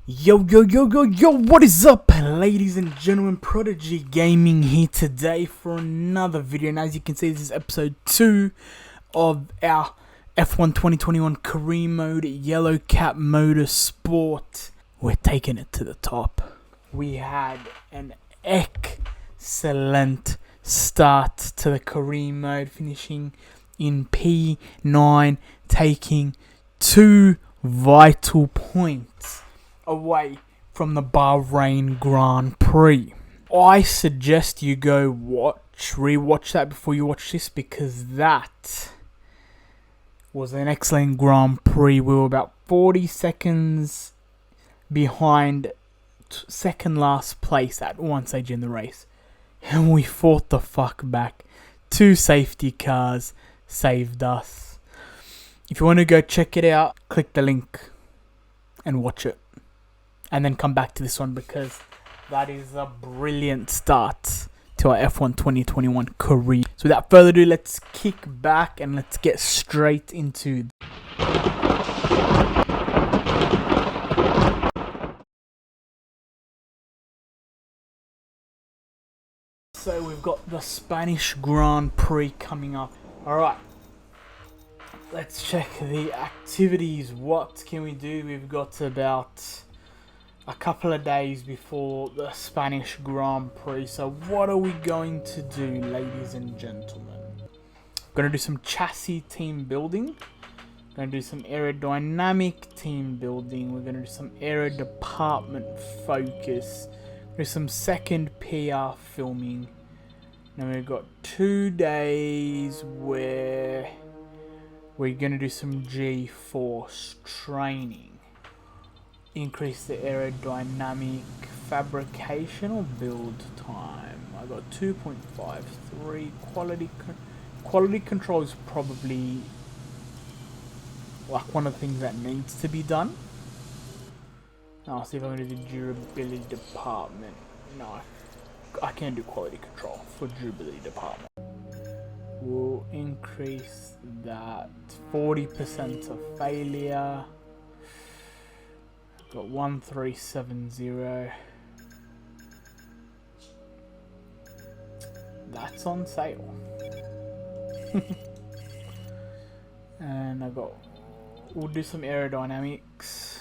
Yo, what is up, ladies and gentlemen? Prodigy Gaming here today for another video, and as you can see, this is episode 2 of our F1 2021 career mode, yellow cap motorsport. We're taking it to the top. We had an excellent start to the career mode, finishing in P9, taking 2 vital points away from the Bahrain Grand Prix. I suggest you go rewatch that before you watch this, because that was an excellent Grand Prix. We were about 40 seconds behind second last place at one stage in the race, and we fought the fuck back. 2 safety cars saved us. If you want to go check it out, click the link and watch it, and then come back to this one, because that is a brilliant start to our F1 2021 career. So without further ado, let's kick back and let's get straight into So we've got the Spanish Grand Prix coming up. Alright, let's check the activities. What can we do? We've got about a couple of days before the Spanish Grand Prix. So what are we going to do, ladies and gentlemen? Going to do some chassis team building. Going to do some aerodynamic team building. We're going to do some aero department focus. There's some second PR filming. Now we've got 2 days where we're going to do some G-force training. Increase the aerodynamic fabrication or build time. I got 2.53. Quality control is probably like one of the things that needs to be done. I'll see if I'm going to do durability department. No, I can't do quality control for durability department. We'll increase that 40% of failure. Got 1370. That's on sale. And we'll do some aerodynamics.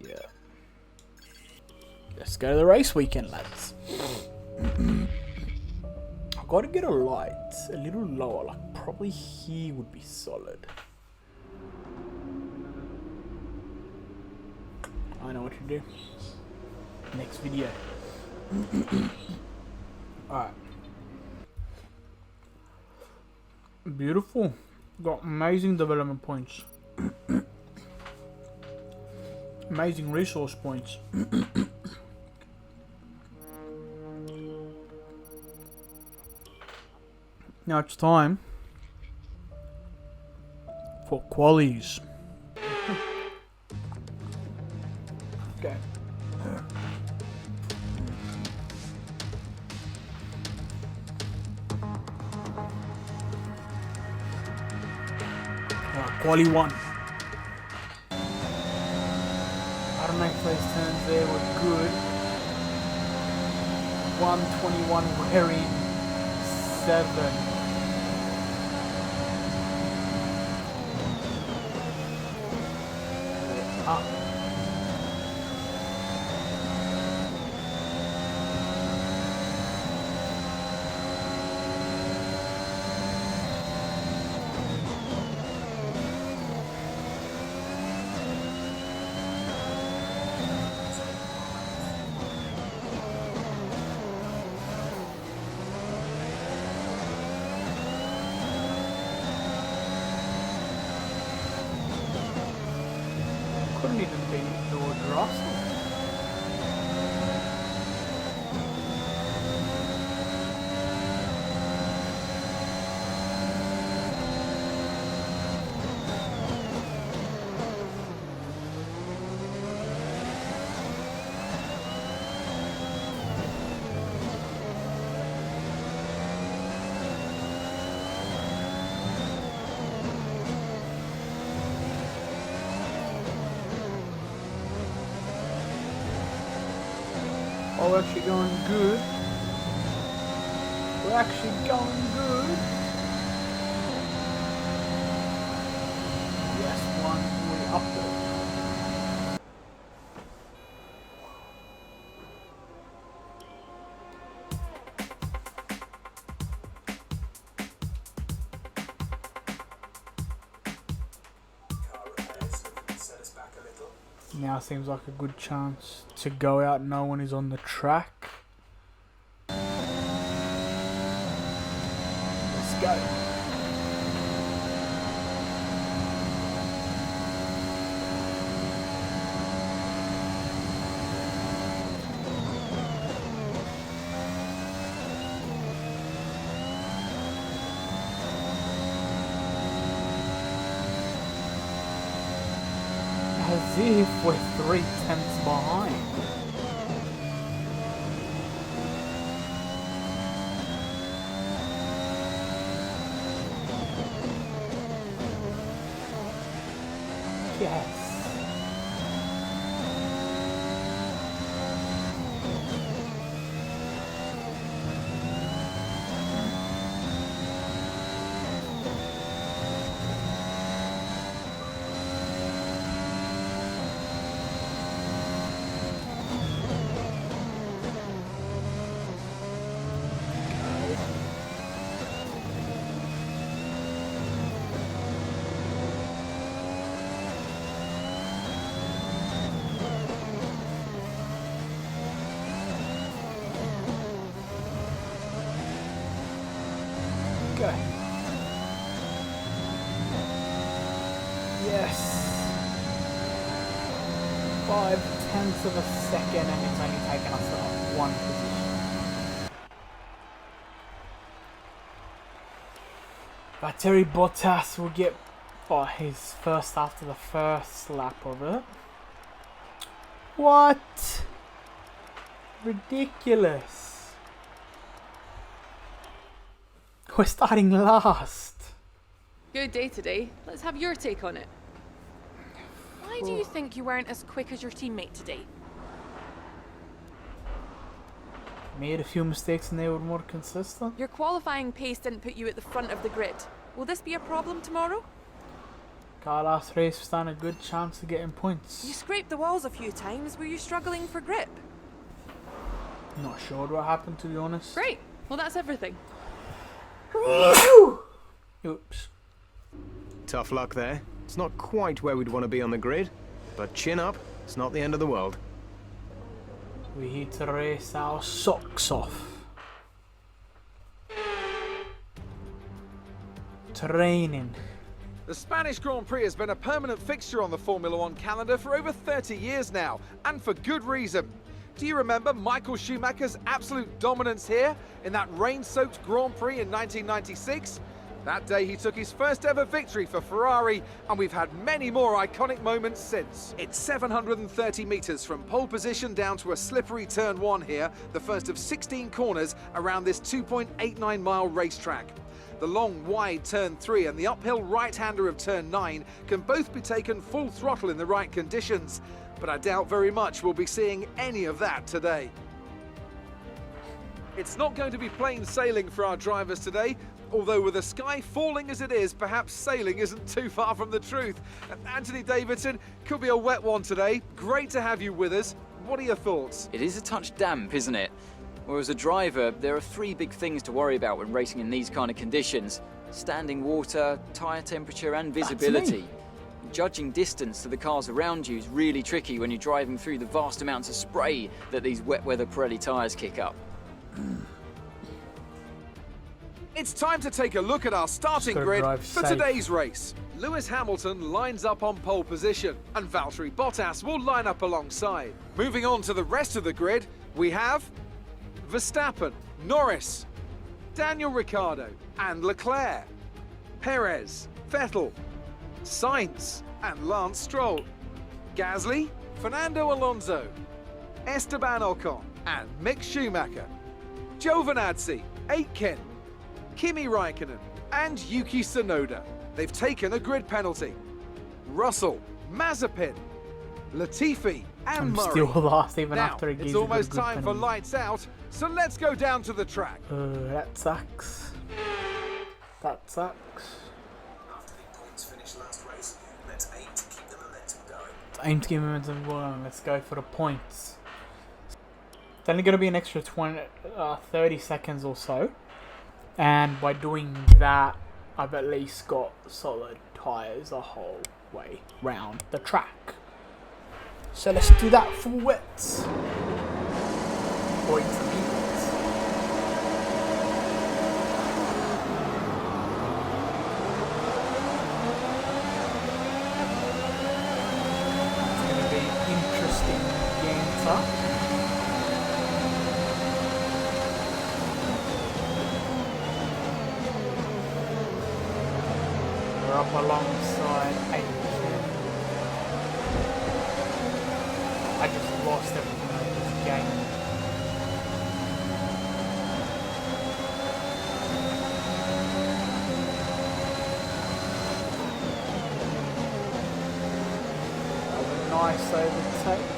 Yeah. Let's go to the race weekend, lads. I've got to get a light a little lower, like probably here would be solid. I know what to do. Next video. Alright. Beautiful. Got amazing development points. Amazing resource points. Now it's time for qualies. Okay. Quali 1. I don't know if those turns there were good. 121 wearing 7. Up. Couldn't even be George Russell. Oh, we're actually going good. We're actually going good. Yes, one way up there. Now seems like a good chance to go out. No one is on the track. Let's go. As if we're 3/10 behind. Yes. Go. Yes. 5/10 of a second, and it's only taken us up one position. Valtteri Bottas will get his first after the first lap of it. What? Ridiculous. We're starting last. Good day today. Let's have your take on it. Why do you think you weren't as quick as your teammate today? Made a few mistakes and they were more consistent. Your qualifying pace didn't put you at the front of the grid. Will this be a problem tomorrow? Car last race stand a good chance of getting points. You scraped the walls a few times. Were you struggling for grip? Not sure what happened, to be honest. Great. Well, that's everything. Oops. Tough luck there. It's not quite where we'd want to be on the grid, but chin up, it's not the end of the world. We need to race our socks off. Training. The Spanish Grand Prix has been a permanent fixture on the Formula One calendar for over 30 years now, and for good reason. Do you remember Michael Schumacher's absolute dominance here in that rain-soaked Grand Prix in 1996? That day he took his first ever victory for Ferrari, and we've had many more iconic moments since. It's 730 metres from pole position down to a slippery turn 1 here, the first of 16 corners around this 2.89 mile racetrack. The long, wide turn 3 and the uphill right-hander of turn 9 can both be taken full throttle in the right conditions, but I doubt very much we'll be seeing any of that today. It's not going to be plain sailing for our drivers today, although with the sky falling as it is, perhaps sailing isn't too far from the truth. Anthony Davidson, could be a wet one today. Great to have you with us. What are your thoughts? It is a touch damp, isn't it? Well, as a driver, there are 3 big things to worry about when racing in these kind of conditions: standing water, tyre temperature and visibility. Judging distance to the cars around you is really tricky when you're driving through the vast amounts of spray that these wet weather Pirelli tyres kick up. It's time to take a look at our starting grid for today's race. Lewis Hamilton lines up on pole position, and Valtteri Bottas will line up alongside. Moving on to the rest of the grid, we have Verstappen, Norris, Daniel Ricciardo and Leclerc, Perez, Vettel, Sainz and Lance Stroll, Gasly, Fernando Alonso, Esteban Ocon and Mick Schumacher, Giovinazzi, Aitken, Kimi Raikkonen and Yuki Tsunoda. They've taken a grid penalty. Russell, Mazepin, Latifi, and I'm Murray. still last even Now, after a it's geezer got a almost good time for penalty. lights out, so let's go down to the track. That sucks. That sucks. Let's aim to keep momentum going. Let's go for the points. It's only going to be an extra 30 seconds or so. And by doing that, I've at least got solid tyres the whole way round the track. So let's do that for wets. Or intermediates. It's going to be an interesting game. We're up alongside 8. I just lost everything in this game. That was a nice overtake.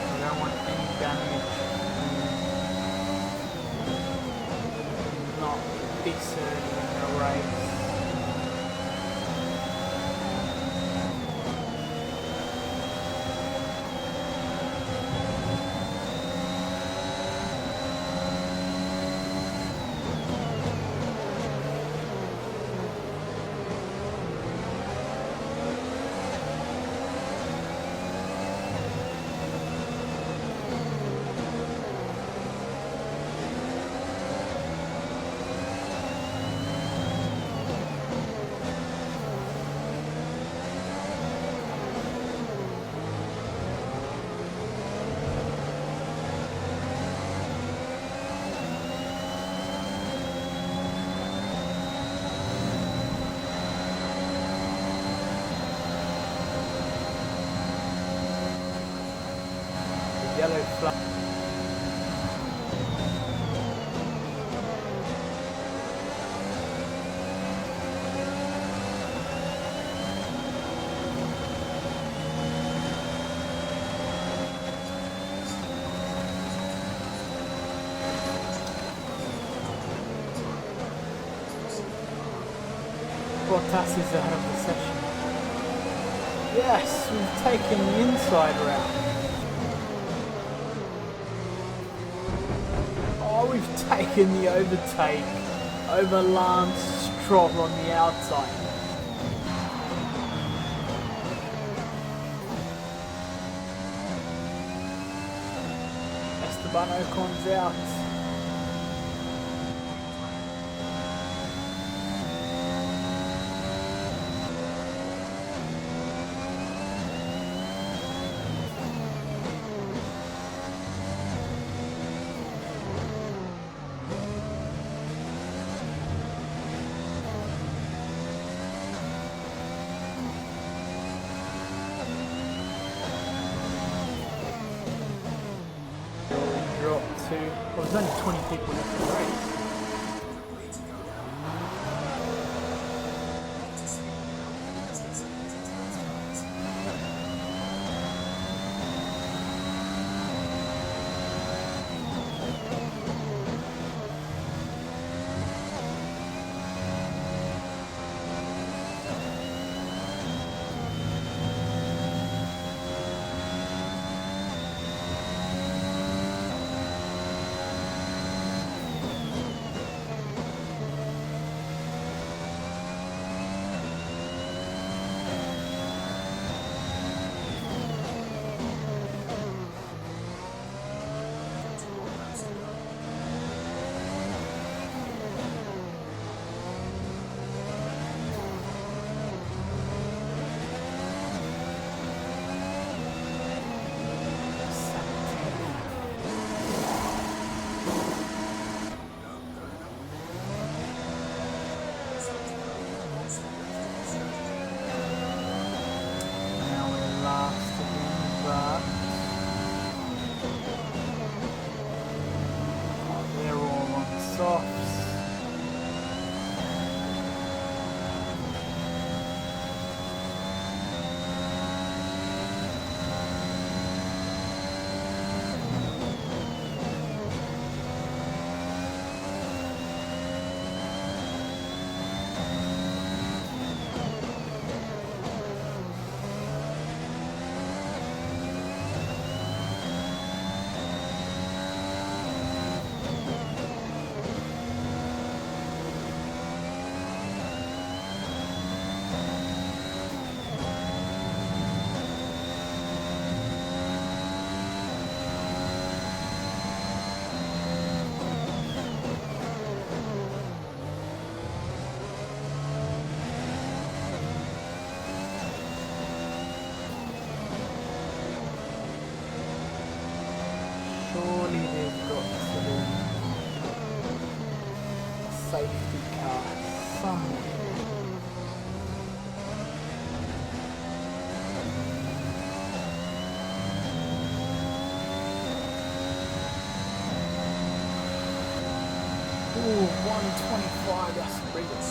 I don't want any damage. Not this early in the race. Yellow flag. Bottas is ahead of the session. Yes, we've taken the inside route. Oh, we've taken the overtake over Lance Stroll on the outside. Esteban Ocon's out. Dropped to, well, there's only 20 people left in the race. Surely they've got to be a safety car somewhere. Ooh, 125, that's brilliant.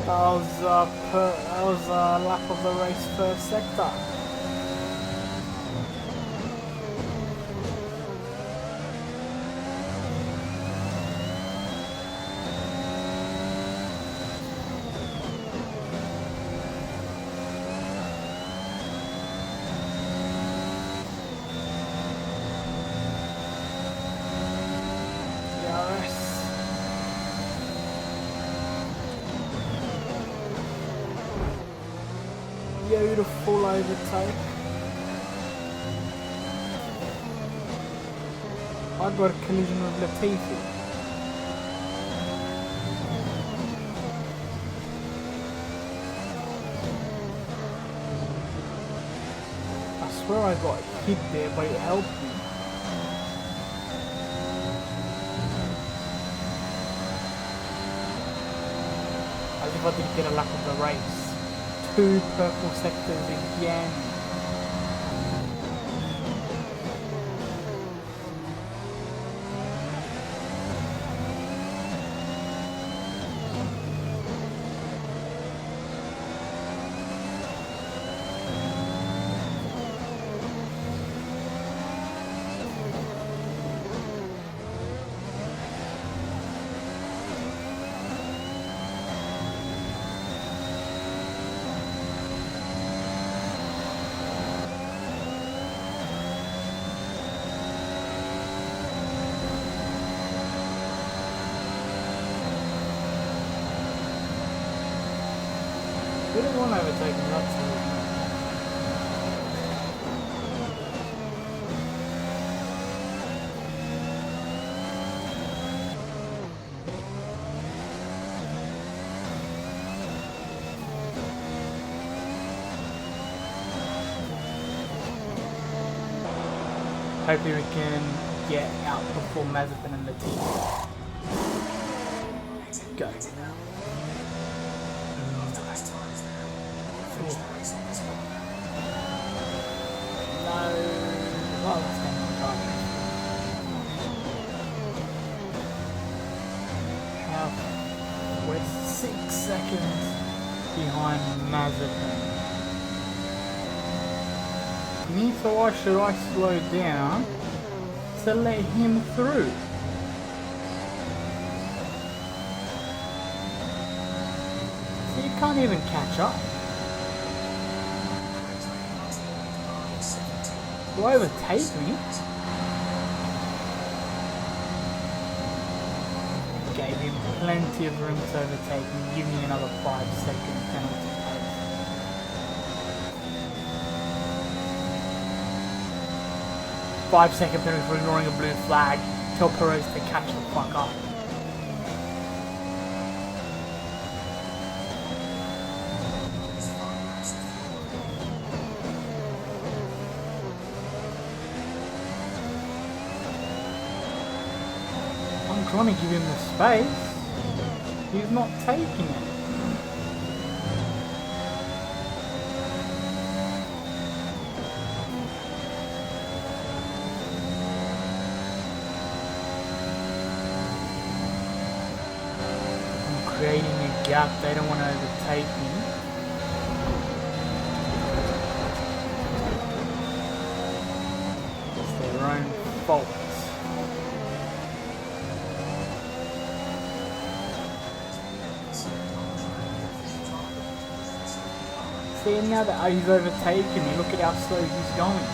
That was a lap of the race first sector. Beautiful overtake. I've got a collision with Latifi. I swear I got hit there, but it helped me. As if I didn't get a lap of the race. 2 purple sectors again. We didn't want to overtake him, that's all. Hopefully we can get out before Mazepin and Latifi. Go. We're 6 seconds behind Mazepin. So why should I slow down to let him through? So you can't even catch up. Do I overtake me? Gave him plenty of room to overtake me. Give me another 5-second penalty. 5-second penalty for ignoring a blue flag. Tell Perez to catch the fuck up. I'm trying to give him the space. He's not taking it. Creating a gap, they don't want to overtake me. It's their own fault. See, now that he's overtaken me, look at how slow he's going.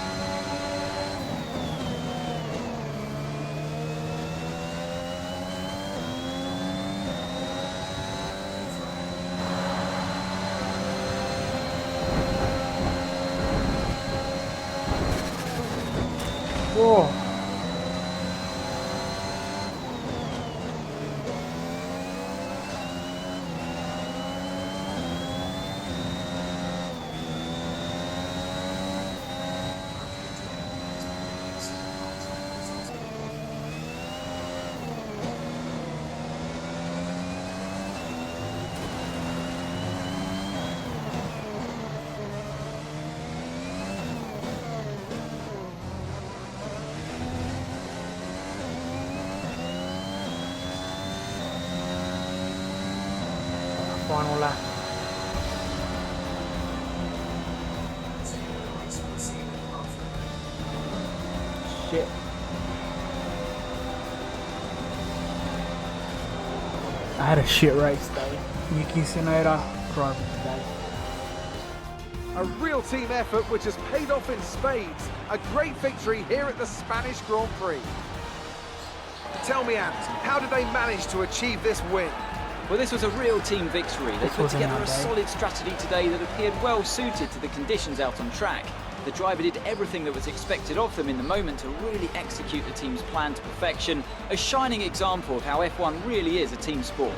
final lap. Shit. I had a shit race day. Yuki Tsunoda driving today. A real team effort which has paid off in spades. A great victory here at the Spanish Grand Prix. Tell me, Ant, how did they manage to achieve this win? Well, this was a real team victory. They put together a solid strategy today that appeared well suited to the conditions out on track. The driver did everything that was expected of them in the moment to really execute the team's plan to perfection. A shining example of how F1 really is a team sport.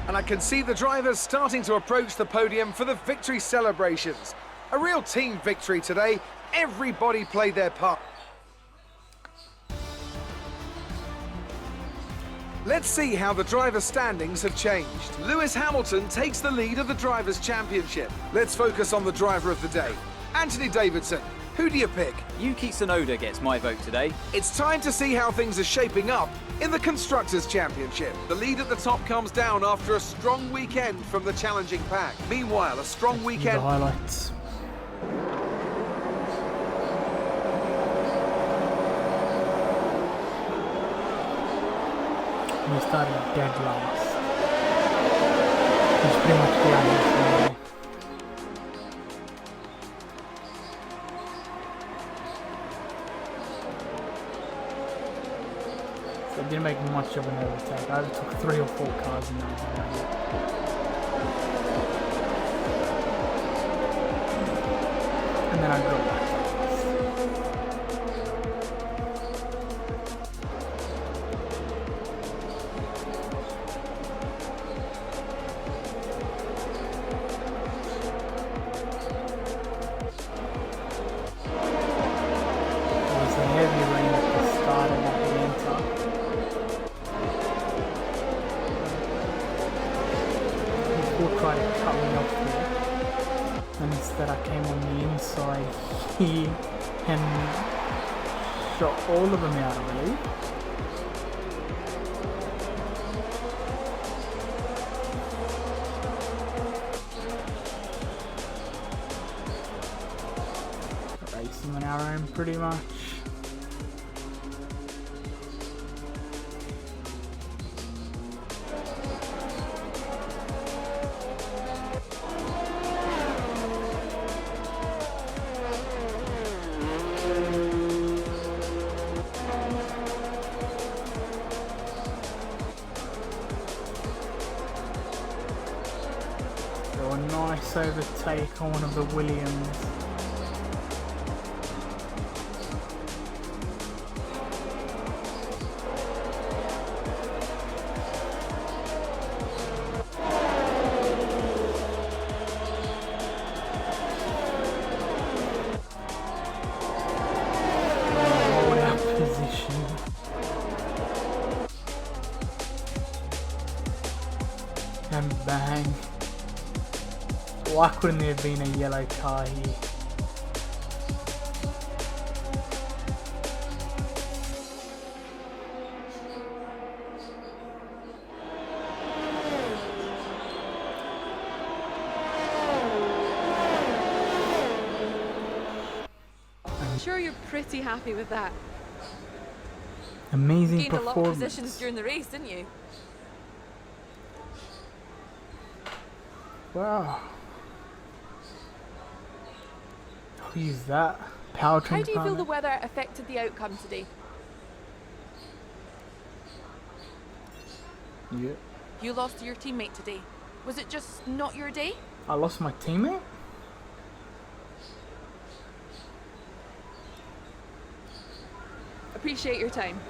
And I can see the drivers starting to approach the podium for the victory celebrations. A real team victory today. Everybody played their part. Let's see how the driver standings have changed. Lewis Hamilton takes the lead of the Drivers' Championship. Let's focus on the driver of the day. Anthony Davidson, who do you pick? Yuki Tsunoda gets my vote today. It's time to see how things are shaping up in the Constructors' Championship. The lead at the top comes down after a strong weekend from the challenging pack. Meanwhile, a strong weekend... The highlights. We started dead last. It's pretty much the average. So it didn't make much of an overtake. I overtook 3 or 4 cars in that. And then I got back. Try to cut me off there, and instead I came on the inside here and shot all of them out, I believe. Racing on our own pretty much. A nice overtake on one of the Williams. Hold our position. And bang. Why couldn't there have been a yellow car here? I'm sure you're pretty happy with that. Amazing Gained a lot of positions performance. during the race, didn't you? Wow. Who is that? Powertrain. How do you feel the weather affected the outcome today? Yeah. You lost to your teammate today. Was it just not your day? I lost my teammate? Appreciate your time.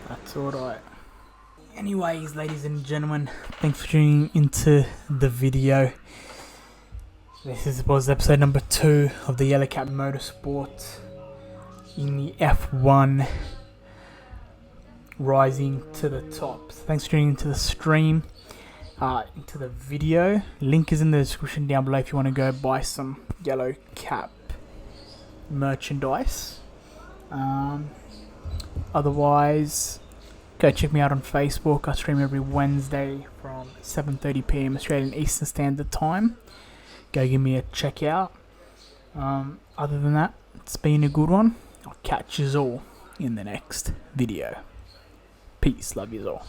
That's alright. Anyways, ladies and gentlemen, thanks for tuning into the video. This was episode number 2 of the Yellow Cap Motorsport in the F1 Rising to the Top. So thanks for tuning into the stream, into the video. Link is in the description down below if you want to go buy some Yellow Cap merchandise. Otherwise, Go check me out on Facebook. I stream every Wednesday from 7:30 p.m. Australian Eastern Standard Time. Go give me a check out. Other than that, it's been a good one. I'll catch you all in the next video. Peace. Love you all.